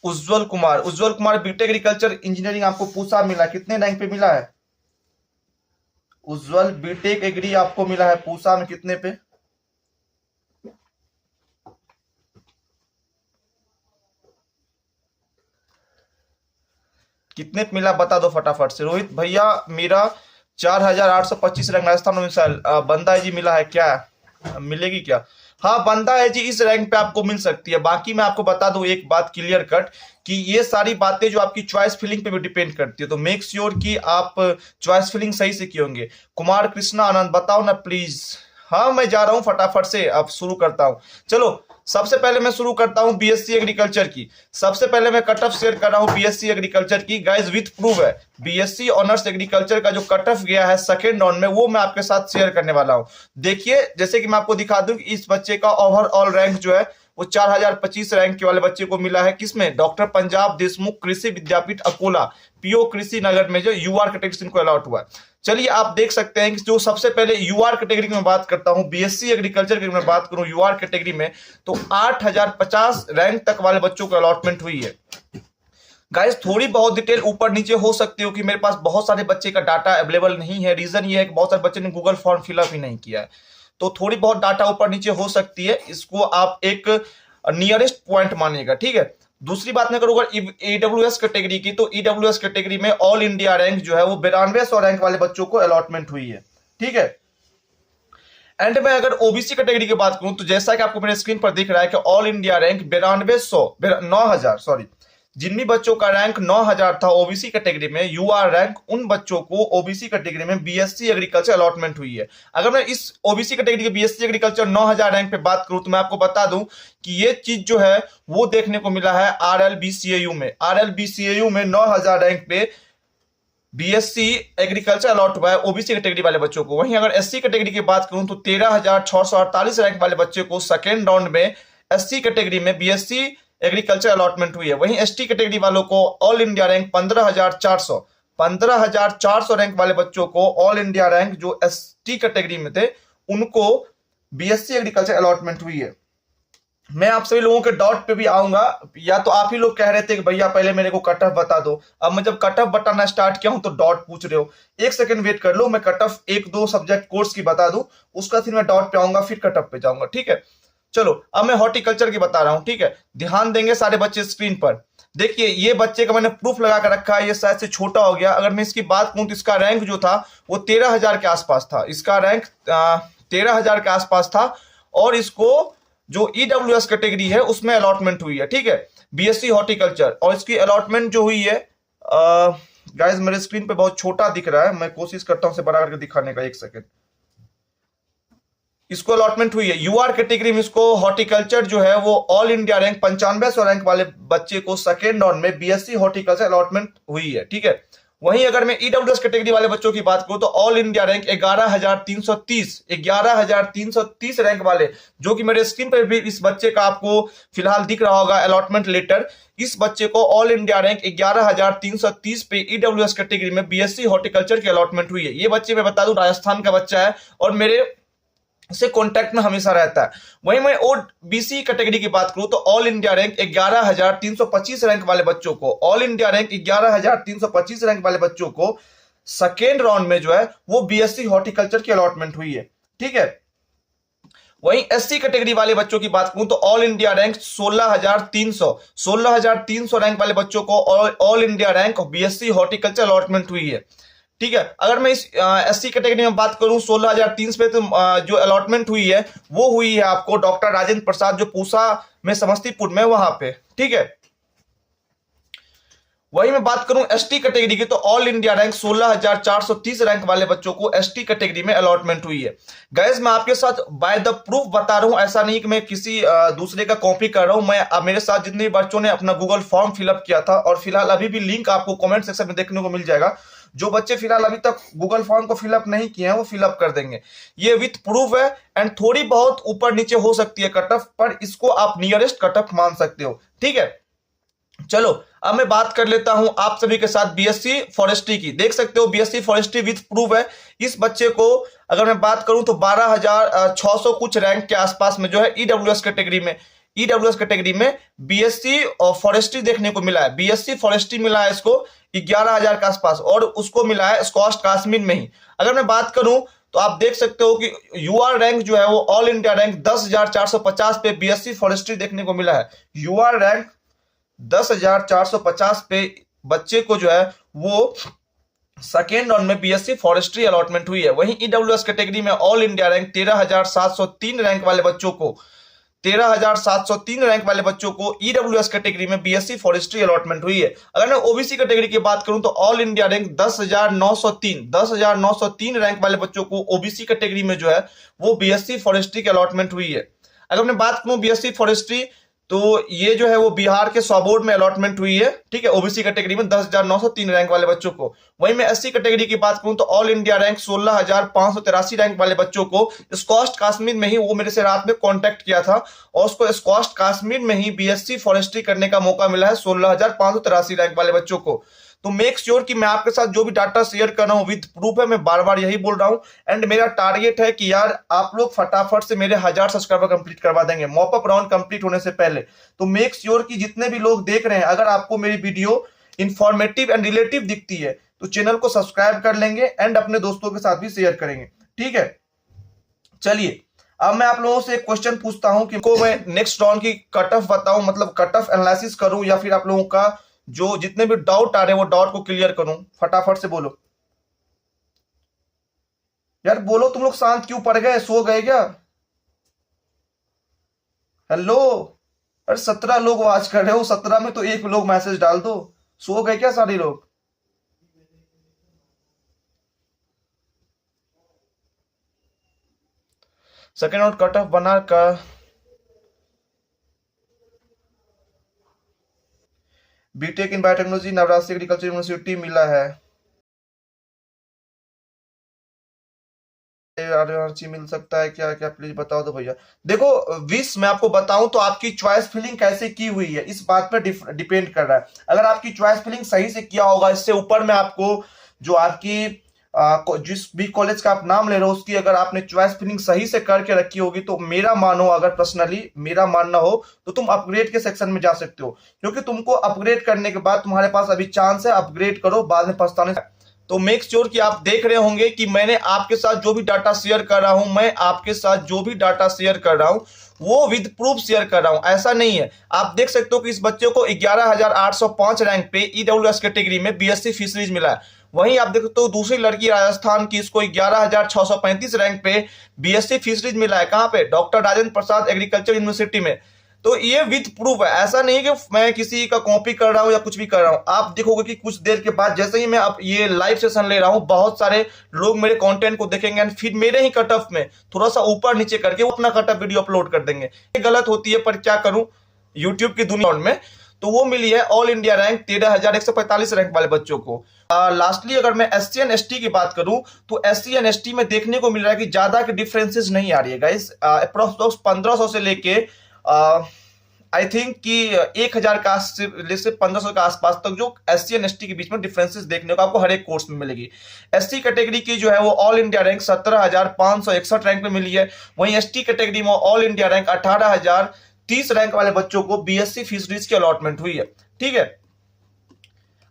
उज्जवल Kumar BTech agriculture engineering आपको पूसा मिला, कितने रैंक पे मिला है? उज्जवल बीटेक एग्री आपको मिला है पूसा में कितने पे? कितने पे मिला बता दो फटाफट से। रोहित भैया मेरा 4825 रैंक राजस्थान मिसाइल बंदा है जी, मिला है क्या? मिलेगी क्या? हाँ बंदा है जी, इस रैंक पे आपको मिल सकती है। बाकी मैं आपको बता दूं एक बात क्लियर कट कि ये सारी बातें जो आपकी चॉइस फिलिंग पे भी डिपेंड करती है, तो मेक श्योर कि आप चॉइस फिलिंग सही से किए होंगे। कुमार कृष्णा आनंद बताओ ना प्लीज। हाँ मैं जा रहा हूं फटाफट से, अब शुरू करता हूं। चलो सबसे पहले मैं शुरू करता हूं बीएससी एग्रीकल्चर की। सबसे पहले मैं कट ऑफ शेयर कर रहा हूं बीएससी एग्रीकल्चर की, गाइस विथ प्रूफ है। बीएससी ऑनर्स एग्रीकल्चर का जो कट ऑफ गया है सेकंड राउंड में, वो मैं आपके साथ शेयर करने वाला हूं। देखिए जैसे कि मैं आपको दिखा दूं कि इस बच्चे का ओवरऑल रैंक जो है वो 4025 रैंक के वाले बच्चे को मिला है। किसमें? डॉक्टर पंजाब देशमुख कृषि विद्यापीठ अकोला, पीओ कृषि नगर में जो यूआर कैटेगरी इनको अलॉट हुआ है। चलिए आप देख सकते हैं कि जो सबसे पहले यूआर कैटेगरी में बात करता हूं, बीएससी एग्रीकल्चर की मैं बात करूं यूआर कैटेगरी में, तो 8050 रैंक तक वाले बच्चों को अलॉटमेंट हुई है। गाइस थोड़ी बहुत डिटेल ऊपर नीचे हो सकती हो कि मेरे पास बहुत सारे बच्चे का डाटा अवेलेबल नहीं है। रीजन ये है कि बहुत सारे बच्चे ने गूगल फॉर्म फिलअप ही नहीं किया है, तो थोड़ी बहुत डाटा ऊपर नीचे हो सकती है। इसको आप एक नियरेस्ट पॉइंट मानिएगा, ठीक है। दूसरी बात मैं करूंगा ईडब्ल्यूएस कैटेगरी की, तो ईडब्ल्यूएस कैटेगरी में ऑल इंडिया रैंक जो है वो 9200 रैंक वाले बच्चों को अलॉटमेंट हुई है, ठीक है। एंड में अगर ओबीसी कैटेगरी की बात करूं तो जैसा कि आपको मेरे स्क्रीन पर दिख रहा है कि ऑल इंडिया रैंक 9000 सॉरी, जिन भी बच्चों का रैंक 9000 था ओबीसी कैटेगरी में, यूआर रैंक, उन बच्चों को ओबीसी कैटेगरी में बीएससी एग्रीकल्चर अलॉटमेंट हुई है। अगर मैं इस ओबीसी कैटेगरी के बीएससी एग्रीकल्चर 9000 रैंक पे बात करूं तो मैं आपको बता दूं कि ये चीज जो है वो देखने को मिला है आरएलबीसीएयू में। आरएलबीसीएयू में 9000 रैंक पे बीएससी एग्रीकल्चर अलॉट हुआ है ओबीसी कैटेगरी वाले बच्चों को। वहीं अगर एससी कैटेगरी की बात करूं तो 13648 रैंक वाले बच्चे को सेकेंड राउंड में एससी कैटेगरी में बीएससी एग्रीकल्चर अलॉटमेंट हुई है। वहीं एसटी कैटेगरी वालों को ऑल इंडिया रैंक 15400 रैंक वाले बच्चों को ऑल इंडिया रैंक जो एसटी कैटेगरी में थे उनको बीएससी एग्रीकल्चर अलॉटमेंट हुई है। मैं आप सभी लोगों के डॉट पे भी आऊंगा, या तो आप ही लोग कह रहे थे कि भैया पहले मेरे को कट ऑफ बता दो। अब मैं जब कट ऑफ बताना स्टार्ट किया हूं तो डॉट पूछ रहे हो। एक सेकंड वेट कर लो, मैं कट ऑफ एक दो सब्जेक्ट कोर्स की बता दूं, उसका फिर मैं डॉट पे आऊंगा, फिर कट ऑफ पे जाऊंगा, ठीक है। चलो अब मैं हॉर्टिकल्चर की बता रहा हूं, ठीक है। ध्यान देंगे सारे बच्चे स्क्रीन पर। देखिए ये बच्चे का मैंने प्रूफ लगा कर रखा है, ये शायद से छोटा हो गया। अगर मैं इसकी बात करूं तो इसका रैंक जो था वो 13000 के आसपास था। इसका रैंक 13000 के आसपास था और इसको जो ईडब्ल्यूएस कैटेगरी है उसमें अलॉटमेंट हुई है, ठीक है, बीएससी हॉर्टिकल्चर। और इसकी अलॉटमेंट जो हुई है, गाइस मेरे स्क्रीन पे बहुत छोटा दिख रहा है, मैं कोशिश करता हूं इसे बड़ा करके दिखाने का, एक सेकेंड। इसको अलॉटमेंट हुई है यूआर कैटेगरी में। इसको हॉर्टिकल्चर जो है वो ऑल इंडिया रैंक 9500 रैंक वाले बच्चे को सेकेंड राउंड में बीएससी हॉर्टिकल्चर अलॉटमेंट हुई है, ठीक है। वहीं अगर मैं ईडब्ल्यूएस कैटेगरी वाले बच्चों की बात करूं तो ऑल इंडिया रैंक 11330 रैंक वाले, जो कि मेरे स्क्रीन पर भी इस बच्चे का आपको फिलहाल दिख रहा होगा अलॉटमेंट लेटर। इस बच्चे को ऑल इंडिया रैंक 11330 पे ईडब्ल्यूएस कैटेगरी में बीएससी हॉर्टिकल्चर की अलॉटमेंट हुई है। ये बच्चे मैं बता दूं राजस्थान का बच्चा है और मेरे से कांटेक्ट में हमेशा रहता है। वहीं मैं ओबीसी कैटेगरी की बात करूं तो ऑल इंडिया रैंक 11325 रैंक वाले बच्चों को, ऑल इंडिया रैंक 11325 रैंक वाले बच्चों को सेकेंड राउंड में जो है वो बीएससी हॉर्टिकल्चर की अलॉटमेंट हुई है, ठीक है। वहीं एससी कैटेगरी वाले बच्चों की बात करूं तो ऑल इंडिया रैंक 16300 रैंक वाले बच्चों को all India rank BSc horticulture allotment हुई है, ठीक है। अगर मैं इस एससी कैटेगरी में बात करूं 16300 पे, तो जो अलॉटमेंट हुई है वो हुई है आपको डॉक्टर राजेंद्र प्रसाद जो पूसा में समस्तीपुर में, वहां पे, ठीक है। वही मैं बात करूं एसटी कैटेगरी की तो ऑल इंडिया रैंक 16430 रैंक वाले बच्चों को एसटी कैटेगरी में अलॉटमेंट हुई है। गाइस मैं आपके साथ बाय द प्रूफ बता रहा हूं, ऐसा नहीं कि मैं किसी दूसरे का कॉपी कर रहा हूं। मैं मेरे साथ जितने बच्चों ने अपना गूगल फॉर्म फिलअप किया था, और फिलहाल अभी भी लिंक आपको कमेंट सेक्शन में देखने को मिल जाएगा, जो बच्चे फिलहाल अभी तक गूगल फॉर्म को फिलअप नहीं किए हैं वो फिलअप कर देंगे। ये विथ प्रूफ है एंड थोड़ी बहुत ऊपर नीचे हो सकती है कट ऑफ, पर इसको आप नियरेस्ट कट ऑफ मान सकते हो, ठीक है। चलो अब मैं बात कर लेता हूं आप सभी के साथ बीएससी फॉरेस्ट्री की। देख सकते हो बीएससी फॉरेस्ट्री विथ प्रूफ है। इस बच्चे को अगर मैं बात करूं तो 12600 कुछ रैंक के आसपास में जो है ईडब्ल्यूएस कैटेगरी में, ईडब्ल्यूएस कैटेगरी में बीएससी और फॉरेस्ट्री देखने को मिला है। बीएससी फॉरेस्ट्री मिला है इसको 11,000 के आसपास, और उसको मिला है स्कॉस्ट काश्मीर में ही। अगर मैं बात करूं तो आप देख सकते हो कि यूआर रैंक जो है वो ऑल इंडिया रैंक 10,450 पे बीएससी फॉरेस्ट्री देखने को मिला है। यूआर रैंक 10,450 पे बच्चे को जो है वो सेकेंड राउंड में बीएससी फॉरेस्ट्री अलॉटमेंट हुई है। वहीं ईडब्ल्यूएस कैटेगरी में ऑल इंडिया रैंक 13,703 रैंक वाले बच्चों को 13,703 रैंक वाले बच्चों को ईडब्ल्यूएस कैटेगरी में बीएससी फॉरेस्ट्री अलॉटमेंट हुई है। अगर मैं ओबीसी कैटेगरी की बात करूं तो ऑल इंडिया रैंक 10,903 रैंक वाले बच्चों को ओबीसी कैटेगरी में जो है वो बीएससी फॉरेस्ट्री की अलॉटमेंट हुई है। अगर मैं बात करूं बीएससी फॉरेस्ट्री तो ये जो है वो बिहार के स्वाबोर्ड में अलॉटमेंट हुई है, ठीक है, ओबीसी कैटेगरी में 10,903 रैंक वाले बच्चों को। वहीं मैं एससी कैटेगरी की बात करूं तो ऑल इंडिया रैंक 16,583 रैंक वाले बच्चों को स्कॉस्ट काश्मीर में ही, वो मेरे से रात में कांटेक्ट किया था और उसको स्कॉस्ट काश्मीर में ही बीएससी फॉरेस्ट्री करने का मौका मिला है 16,583 रैंक वाले बच्चों को। तो मेक श्योर कि मैं आपके साथ जो भी डाटा शेयर कर रहा हूं विद प्रूफ है, मैं बार बार यही बोल रहा हूं। एंड मेरा टारगेट है कि यार आप लोग फटाफट से मेरे 1000 सब्सक्राइबर कंप्लीट करवा देंगे मॉपअप राउंड कंप्लीट होने से पहले। तो मेक श्योर कि जितने भी लोग देख रहे हैं, अगर आपको मेरी वीडियो इंफॉर्मेटिव एंड रिलेटिव दिखती है तो चैनल को सब्सक्राइब कर लेंगे एंड अपने दोस्तों के साथ भी शेयर करेंगे, ठीक है। चलिए अब मैं आप लोगों से एक क्वेश्चन पूछता हूं कि मैं नेक्स्ट राउंड की कट ऑफ बताऊं, मतलब कट ऑफ एनालिसिस करूं, या फिर आप लोगों का जो जितने भी डाउट आ रहे हैं वो डाउट को क्लियर करूं। फटाफट से बोलो यार, बोलो। तुम लोग शांत क्यों पड़ गए, सो गए क्या? हेलो, अरे 17 लोग वॉच कर रहे हो, 17 में तो एक लोग मैसेज डाल दो। सो गए क्या सारे लोग? सेकेंड राउंड कट ऑफ बना का बीटेक इन बायोटेक्नोलॉजी नवराष्ट्र एग्रीकल्चर यूनिवर्सिटी मिला है। मिल सकता है क्या? क्या प्लीज बताओ तो भैया। देखो विश मैं आपको बताऊं तो आपकी चॉइस फिलिंग कैसे की हुई है इस बात पर डिपेंड कर रहा है। अगर आपकी चॉइस फिलिंग सही से किया होगा, इससे ऊपर में आपको जो आपकी जिस भी कॉलेज का आप नाम ले रहे हो उसकी अगर आपने चॉइस फिलिंग सही से करके रखी होगी तो मेरा मानो, अगर पर्सनली मेरा मानना हो तो तुम अपग्रेड के सेक्शन में जा सकते हो, क्योंकि तुमको अपग्रेड करने के बाद तुम्हारे पास अभी चांस है, अपग्रेड करो, बाद में पछताने। तो मेक श्योर कि आप देख रहे होंगे कि मैंने आपके साथ जो भी डाटा शेयर कर रहा हूं, मैं आपके साथ जो भी डाटा शेयर कर रहा हूं वो विद प्रूफ शेयर कर रहा हूं, ऐसा नहीं है। आप देख सकते हो कि इस बच्चे को 11,805 रैंक पे ईडब्ल्यूएस कैटेगरी में बीएससी फिशरीज मिला है। वहीं आप देख सकते हो दूसरी लड़की राजस्थान की, इसको 11,635 रैंक पे बीएससी फिशरीज मिला है। कहां पे? Doctor Rajendra Prasad agriculture university में। तो ये विद प्रूफ है, ऐसा नहीं कि मैं किसी का कॉपी कर रहा हूं या कुछ भी कर रहा हूं। आप देखोगे कि कुछ देर के बाद जैसे ही मैं अब ये लाइव सेशन ले रहा हूं, बहुत सारे लोग मेरे कंटेंट को देखेंगे एंड फिर मेरे ही कट ऑफ में थोड़ा सा ऊपर नीचे करके वो अपना कट ऑफ वीडियो अपलोड कर देंगे। ये गलत होती है, पर क्या करूं, यूट्यूब की दुनिया में। तो वो मिली है ऑल इंडिया रैंक 13,145 रैंक वाले बच्चों को। लास्टली अगर मैं एससी एंड एसटी की बात करूं तो एससी एंड एसटी में देखने को मिल रहा है कि ज्यादा के डिफरेंसेस नहीं आ रही है गाइस। अप्रोक्स 1500 से लेके आई थिंक कि 1,000 का से 1500 के आसपास तक जो एससी एंड एसटी के बीच में डिफरेंसेस देखने को आपको हर एक कोर्स में मिलेगी। एससी कैटेगरी की जो है वो ऑल इंडिया रैंक 17,561 रैंक पे मिली है। वहीं एसटी कैटेगरी में ऑल इंडिया रैंक 18,030 रैंक वाले बच्चों को बीएससी फिशरीज की अलॉटमेंट हुई है, ठीक है।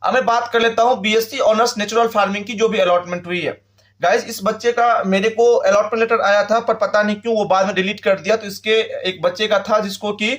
अब मैं बात कर लेता हूं बीएससी ऑनर्स नेचुरल फार्मिंग की जो भी अलॉटमेंट हुई है। गाइस इस बच्चे का मेरे को अलॉटमेंट लेटर आया था, पर पता नहीं क्यों वो बाद में डिलीट कर दिया। तो इसके एक बच्चे का था जिसको कि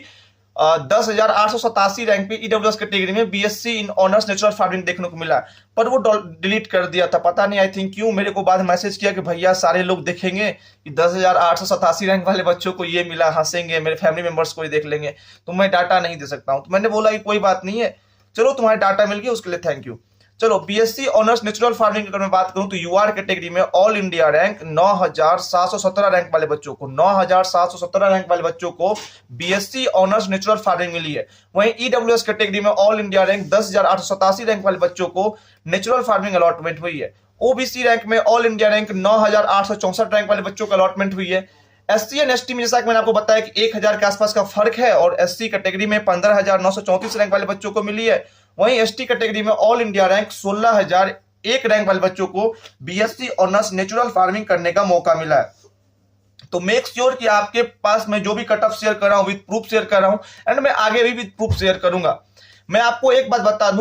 10,887 रैंक पे ईडब्ल्यूएस कैटेगरी में BSc in honours natural farming देखने को मिला, पर वो डिलीट कर दिया था, पता नहीं आई थिंक क्यों। मेरे को बाद में मैसेज किया कि भैया सारे लोग देखेंगे कि 10,887 रैंक वाले बच्चों को ये मिला, हंसेंगे, मेरे फैमिली मेंबर्स को ही देख लेंगे, तो मैं डाटा नहीं दे सकता हूं। तो मैंने बोला कि कोई बात नहीं है, चलो तुम्हारे डाटा मिल गया, उसके लिए थैंक यू। चलो बीएससी ऑनर्स नेचुरल फार्मिंग की अगर मैं बात करूं तो यूआर कैटेगरी में ऑल इंडिया रैंक 9,717 रैंक वाले बच्चों को 9,717 रैंक वाले बच्चों को बीएससी ऑनर्स नेचुरल फार्मिंग मिली है। वहीं ईडब्ल्यूएस कैटेगरी में ऑल इंडिया रैंक 10,887 रैंक वाले बच्चों को नेचुरल फार्मिंग अलॉटमेंट हुई है। ओबीसी रैंक में ऑल इंडिया रैंक 9,864 रैंक वाले बच्चों को अलॉटमेंट हुई है। एससी एंड एसटी में जैसा कि मैंने आपको बताया कि 1,000 के आसपास का फर्क है, और एससी कैटेगरी में 15,934 रैंक वाले बच्चों को मिली है। वहीं एसटी कैटेगरी में ऑल इंडिया रैंक 16,001 रैंक वाले बच्चों को बीएससी ऑनर्स नेचुरल फार्मिंग करने का मौका मिला है। तो मेक श्योर कि आपके पास मैं जो भी कट ऑफ शेयर कर रहा हूं विद प्रूफ शेयर कर रहा हूं, एंड मैं आगे भी विद प्रूफ शेयर करूंगा। मैं आपको एक बात बता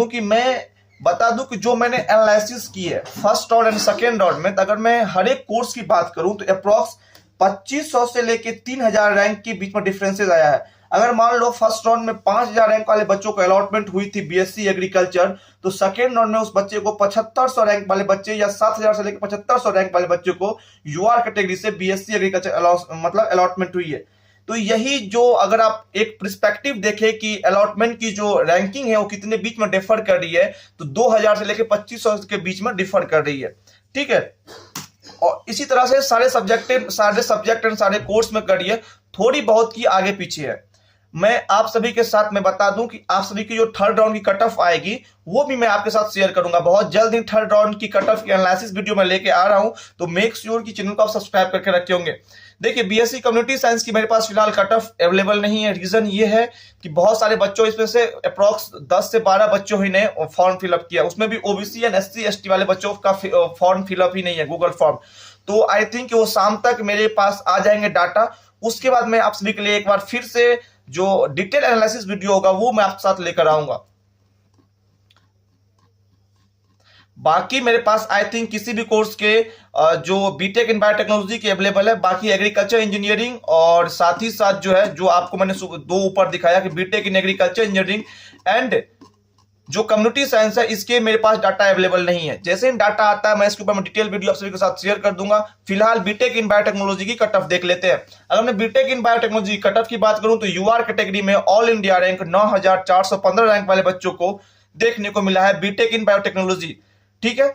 दूं कि जो मैंने एनालिसिस की है first round and second round में, तो अगर मैं हर एक कोर्स की बात करूं तो अप्रॉक्स 2500 से लेके 3000 रैंक के बीच में डिफरेंसेस आया है। अगर मान लो फर्स्ट राउंड में 5000 रैंक वाले बच्चों को अलॉटमेंट हुई थी बीएससी एग्रीकल्चर, तो सेकेंड राउंड में उस बच्चे को 7500 रैंक वाले बच्चे या 7000 से लेकर 7500 रैंक वाले बच्चे को यूआर कैटेगरी से बीएससी एग्रीकल्चर मतलब अलॉटमेंट हुई है। तो यही जो अगर आप एक पर्सपेक्टिव देखें कि अलॉटमेंट की जो रैंकिंग है वो कितने बीच में डिफर कर रही है, तो 2000 से लेकर 2500 के बीच में डिफर कर रही है। ठीक है, और इसी तरह से सारे सब्जेक्ट एंड सारे कोर्स में कर रही है, थोड़ी बहुत की आगे पीछे है। मैं आप सभी के साथ मैं बता दूं कि आप सभी की जो थर्ड राउंड की कट ऑफ आएगी वो भी मैं आपके साथ शेयर करूंगा बहुत जल्द ही। थर्ड राउंड की कट ऑफ की एनालिसिस वीडियो में लेके आ रहा हूं, तो मेक श्योर कि चैनल को आप सब्सक्राइब करके रखे होंगे। देखिए, बीएससी कम्युनिटी साइंस की मेरे पास फिलहाल कट ऑफ अवेलेबल नहीं है। रीजन ये है कि बहुत सारे बच्चों, इसमें से अप्रॉक्स 10 से 12 बच्चों ही ने फॉर्म फिलअप किया, उसमें भी ओबीसी एंड एससी एसटी वाले बच्चों का फॉर्म फिलअप ही नहीं है गूगल फॉर्म। तो आई थिंक वो शाम तक मेरे पास आ जाएंगे डाटा, उसके बाद मैं आप सभी के लिए एक बार फिर से जो डिटेल एनालिसिस वीडियो होगा वो मैं आपके साथ लेकर आऊंगा। बाकी मेरे पास आई थिंक किसी भी कोर्स के जो बीटेक इन बायोटेक्नोलॉजी के अवेलेबल है, बाकी एग्रीकल्चर इंजीनियरिंग और साथ ही साथ जो है जो आपको मैंने दो ऊपर दिखाया कि B Tech in agriculture engineering and जो कम्युनिटी साइंस है, इसके मेरे पास डाटा अवेलेबल नहीं है। जैसे ही डाटा आता है मैं इसके ऊपर मैं डिटेल वीडियो आप सभी के साथ शेयर कर दूंगा। फिलहाल बीटेक इन बायोटेक्नोलॉजी की कट ऑफ देख लेते हैं। अगर मैं B Tech in biotechnology cut off की बात करूं तो यूआर कैटेगरी में ऑल इंडिया रैंक 9415 रैंक वाले बच्चों को देखने को मिला है बीटेक इन बायोटेक्नोलॉजी। ठीक है,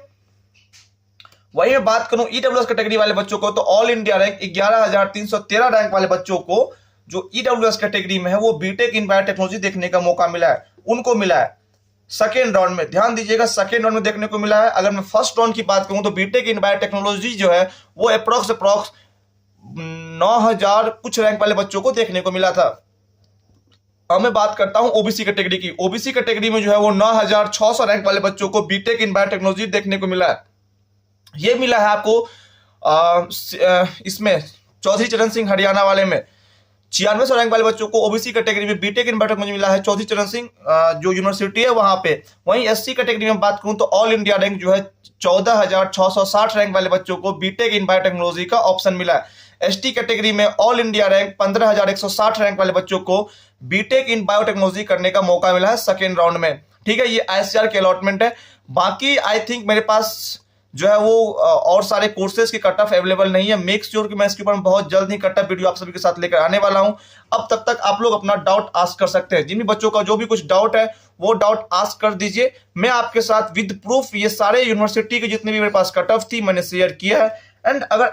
वही मैं बात करूं ईडब्ल्यूएस कैटेगरी वाले बच्चों को तो ऑल इंडिया रैंक 11313 रैंक वाले बच्चों को जो ईडब्ल्यूएस कैटेगरी में है वो बीटेक इन बायोटेक्नोलॉजी देखने का मौका मिला है, उनको मिला है सेकेंड राउंड में। ध्यान दीजिएगा, सेकेंड राउंड में देखने को मिला है। अगर मैं फर्स्ट राउंड की बात करूं तो बीटेक इन बायोटेक्नोलॉजी जो है वो अप्रॉक्स 9000 कुछ रैंक वाले बच्चों को देखने को मिला था। अब मैं बात करता हूं ओबीसी कैटेगरी की। ओबीसी कैटेगरी में जो है वो 9600 रैंक वाले बच्चों को बीटेक इन बायोटेक्नोलॉजी देखने को मिला है। ये मिला है आपको इसमें चौधरी चरण सिंह हरियाणा वाले में 9600 रैंक वाले बच्चों को ओबीसी कैटेगरी में बीटेक इन बायोटेक्नोलॉजी मिला है, चौधरी चरण सिंह जो यूनिवर्सिटी है वहां पे। वहीं एससी कैटेगरी में बात करूं तो ऑल इंडिया रैंक जो है 14660 रैंक वाले बच्चों को बीटेक इन बायोटेक्नोलॉजी का ऑप्शन मिला है। एसटी कैटेगरी में ऑल इंडिया रैंक 15160 रैंक वाले बच्चों को बीटेक इन बायोटेक्नोलॉजी करने का मौका मिला है सेकेंड राउंड में। ठीक है, ये आईसीआर के अलॉटमेंट है। बाकी आई थिंक मेरे पास जो है वो और सारे कोर्सेज की कट ऑफ अवेलेबल नहीं है। मेक श्योर कि मैं इसके ऊपर बहुत जल्द ही कट ऑफ वीडियो आप सभी के साथ लेकर आने वाला हूं। अब तब तक आप लोग अपना डाउट आस्क कर सकते हैं। जिन भी बच्चों का जो भी कुछ डाउट है वो डाउट आस्क कर दीजिए। मैं आपके साथ विद प्रूफ ये सारे यूनिवर्सिटी के जितने भी मेरे पास कट ऑफ थी मैंने शेयर किया है। एंड अगर